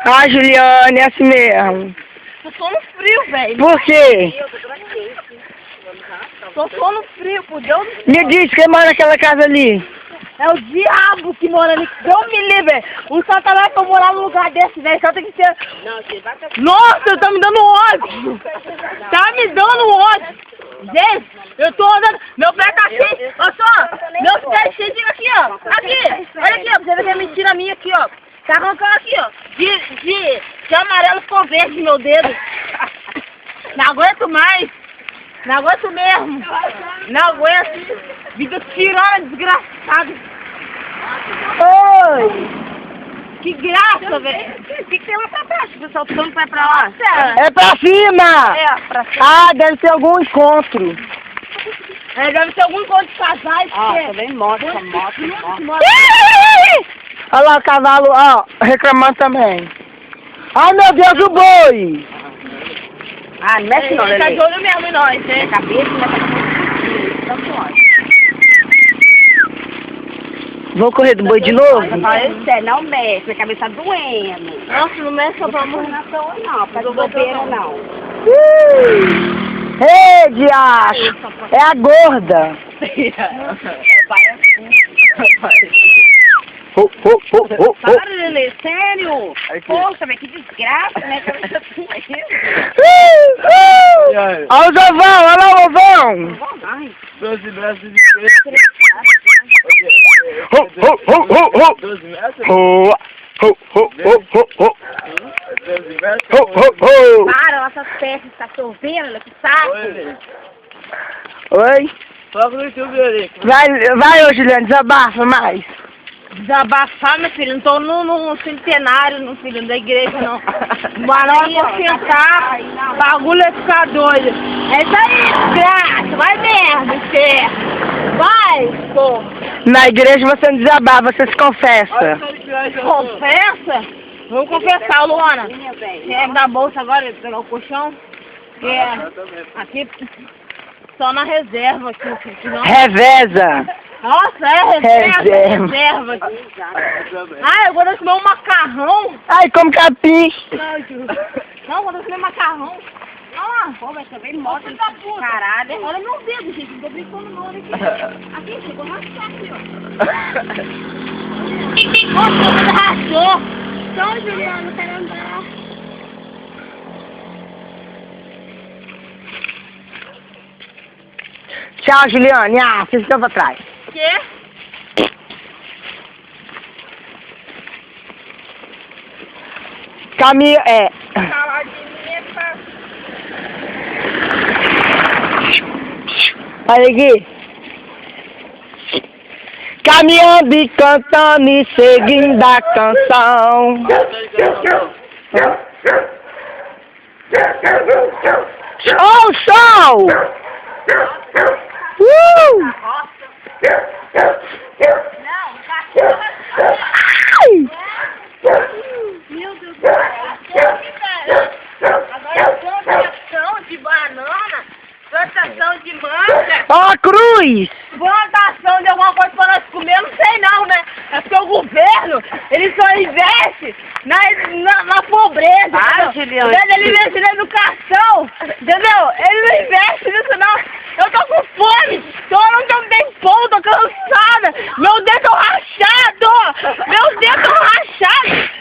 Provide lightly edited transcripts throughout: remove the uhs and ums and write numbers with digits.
Ah, Juliane, é assim mesmo. Tô sono frio, velho. Por quê? Tô sono frio, por Deus. Me diz, quem mora naquela casa ali? É o diabo que mora ali. Deus me livre. O satanás pra morar num lugar desse, velho. Só tem que ser... Nossa, tá me dando ódio. Tá me dando ódio. Gente, eu tô andando... Meu pé tá cheio. Olha só. Meu pé é cheio de... Aqui, ó. Aqui. Olha aqui, ó. Pra você ver que é mentira minha aqui, ó. Tá arrancando aqui, ó. De amarelo ficou verde meu dedo. Não aguento mais. Não aguento mesmo. Não aguento. Vida tirana, desgraçada. Oi! Que graça, velho. O que tem lá pra baixo, pessoal? Todo mundo vai pra lá? É pra cima! É, pra cima. Ah, deve ser algum encontro. É, deve ser algum encontro de casais. Também moto. Olha lá o cavalo, ó, reclamando também. Ai, meu Deus, o boi! Ah, não mexe não, Ele tá de Lelê. olho mesmo em nós, né? Cabeça, né? Vou correr do boi de novo? Não mexe, minha cabeça tá doendo. Nossa, não mexe só pra mão. Não, tá de bobeira não. Ei, diacho! É a gorda! Para, Lelê, sério? Poxa, mas que desgraça, né? Cabeça doendo. Olha o ovão, olha lá o ovão! Ai, 12 metros de Ho, ho, ho, ho, ho! 12 metros? Ho, ho, ho, ho, ho, ho! 12 metros? Ho, ho, ho! para, nossas peças tá chovendo, que saco. Oi, Oi? foca no YouTube ali. Vai, ô Juliane, desabafa mais. Desabafar, meu filho. Não tô no centenário, meu filho, da igreja, não. Mas nós vamos sentar, o bagulho é ficar doido. É isso aí, desgraça. Vai merda, você. Vai, pô. Na igreja você não desabafa, você se confessa. Confessa? Vamos confessar, Luana. Você da bolsa agora, pegar o colchão? Que é aqui, só na reserva aqui, senão... Reveza. Nossa, reserva aqui. Ah, eu vou comer um macarrão. Ai, como capim. Não, quando eu comer macarrão. Olha lá. Pô, vai chover moto, Da puta. caralho. Olha meu dedo, gente. Não tô brincando não, olha aqui. Aqui, chegou a rachar aqui, ó. Nossa, o dedo rachou. Então, Juliano, quero andar. Tchau, Juliane. Ah, você ficou pra trás. O quê? Caminho, Falar de mim é pra... Olha aqui. Caminhando e cantando e seguindo a canção. Oh, sol! Não, cachorro. Ai! Meu Deus do céu. Agora é plantação de banana, plantação de manga, Ó, a cruz! plantação de alguma coisa pra nós comer, não sei não, né? É porque o governo, ele só investe na pobreza. Para, entendeu? Juliana. Em vez de ele investir na educação, entendeu? Ele não investe nisso não. Eu tô com fome, eu não tenho pão, tô cansada, meu dedo rachado,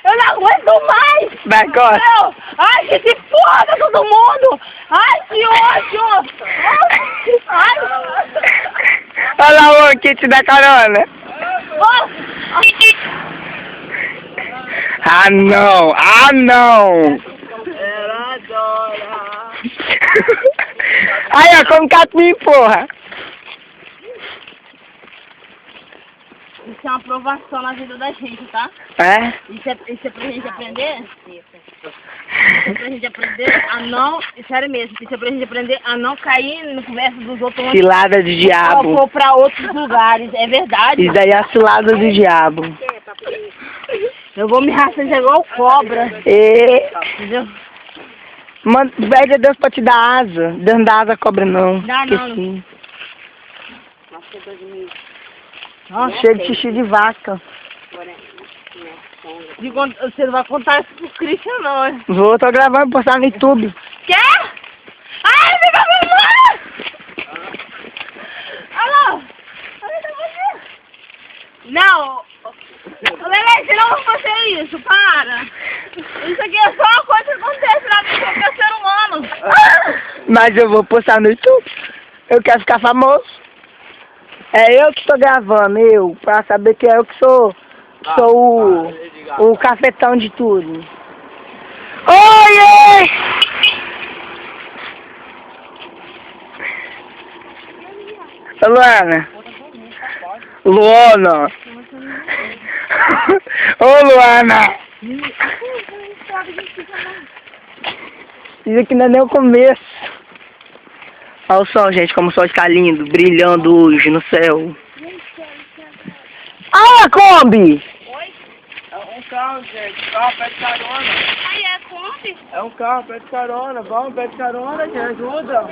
eu não aguento mais. Vai, corta. Meu, ai, que se foda todo mundo. Ai, que ódio. Ai. Olha lá o homem que te dá carona. Ah, não! Ah, não! Ela adora. Aí, ó, como capim, porra! Isso é uma aprovação na vida da gente, tá? É? Isso é pra gente aprender? Isso é pra gente aprender a não... Sério mesmo, isso é pra gente aprender a não cair no conversa dos outros... Cilada de diabo. Ou pra outros lugares, é verdade. Isso daí é a cilada do diabo. Eu vou me rastejar igual cobra, E... entendeu? Pede a Deus pra te dar asa. Deus não dá asa à cobra, não. Dá Porque não. sim. Nossa, Cheio de xixi de vaca. Você não vai contar isso pro Christian, não, hein? Vou, tô gravando, postar no YouTube. Quer? Ai, vem cá, vem embora! Alô? Olha pra você. Não! Lelê, você não vai fazer isso, para! Isso aqui é só uma coisa que acontece na vida de qualquer ser humano. Mas eu vou postar no YouTube. Eu quero ficar famoso. É eu que estou gravando, eu, pra saber que é eu que sou o cafetão de tudo. Oiê! Luana. Luana. Ô, Luana. Isso aqui não é nem o começo. Olha o sol, gente, como o sol está lindo, brilhando hoje no céu. Ah, Kombi! É um carro, gente. Carro pede carona. Ai, é Kombi? É um carro pede carona. Vamos, pede carona, gente. Ajuda.